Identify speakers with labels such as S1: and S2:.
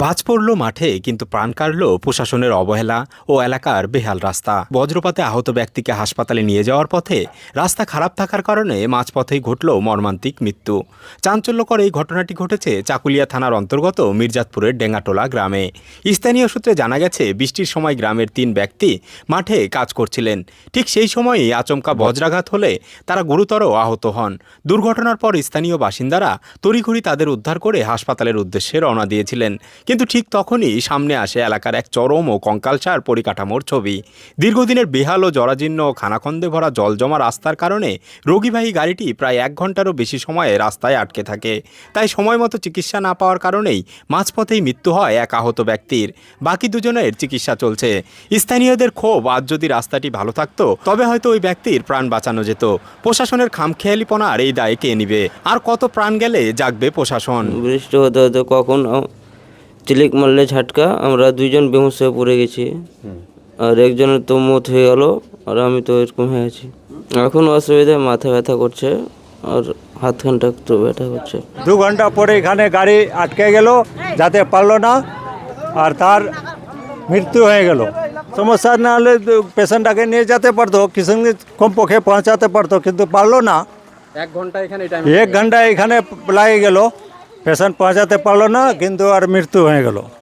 S1: বাজ পড়ল মাঠে, কিন্তু প্রাণ কাড়ল প্রশাসনের অবহেলা ও এলাকার বেহাল রাস্তা। বজ্রপাতে আহত ব্যক্তিকে হাসপাতালে নিয়ে যাওয়ার পথে রাস্তা খারাপ থাকার কারণে মাঝপথেই ঘটল মর্মান্তিক মৃত্যু। চাঞ্চল্যকর এই ঘটনাটি ঘটেছে চাকুলিয়া থানার অন্তর্গত মির্জাতপুরের ডেঙ্গাটোলা গ্রামে। স্থানীয় সূত্রে জানা গেছে, বৃষ্টির সময় গ্রামের 3 ব্যক্তি মাঠে কাজ করছিলেন। ঠিক সেই সময়ই আচমকা বজ্রাঘাত হলে তারা গুরুতর আহত হন। দুর্ঘটনার পর স্থানীয় বাসিন্দারা তড়িঘড়ি তাদের উদ্ধার করে হাসপাতালের উদ্দেশ্যে রওনা দিয়েছিলেন। কিন্তু ঠিক তখনই সামনে আসে এলাকার এক চরম ও কঙ্কালসার পরিকাঠামোর ছবি। দীর্ঘদিনের বেহাল ও জরাজীর্ণ খানাখন্দে ভরা জলজমা রাস্তার কারণে রোগীবাহী গাড়িটি প্রায় 1 ঘন্টারও বেশি সময়ে রাস্তায় আটকে থাকে। তাই সময়মতো চিকিৎসা না পাওয়ার কারণেই মাঝপথেই মৃত্যু হয় এক আহত ব্যক্তির। বাকি দুজনের চিকিৎসা চলছে। স্থানীয়দের ক্ষোভ, আজ যদি রাস্তাটি ভালো থাকতো তবে হয়তো ওই ব্যক্তির প্রাণ বাঁচানো যেত। প্রশাসনের খামখেয়ালিপনার এই দায় কে নিবে? আর কত প্রাণ গেলে জাগবে প্রশাসন?
S2: বৃষ্টি হতে হতে কখন চিলিক মারলে ঝাটকা, আমরা 2 জন বেহুশ হয়ে পড়ে গেছি। আর একজনের তো মত হয়ে গেল, আর আমি তো এরকম হয়ে আছি। এখন অসুবিধায় মাথা ব্যথা করছে আর হাতখানটা একটু ব্যথা করছে।
S3: 2 ঘন্টা পরে এখানে গাড়ি আটকে গেল, যেতে পারলো না, আর তার মৃত্যু হয়ে গেল। সমস্যা না হলে পেশেন্টটাকে নিয়ে যেতে পারতো, কিষানগঞ্জ কমপক্ষে পৌঁছাতে পারতো, কিন্তু পারলো না।
S1: 1 ঘন্টা এখানে
S3: 1 ঘন্টা এখানে লাগে গেল, পেশেন্ট পৌঁছাতে পারলো না, কিন্তু আর মৃত্যু হয়ে গেল।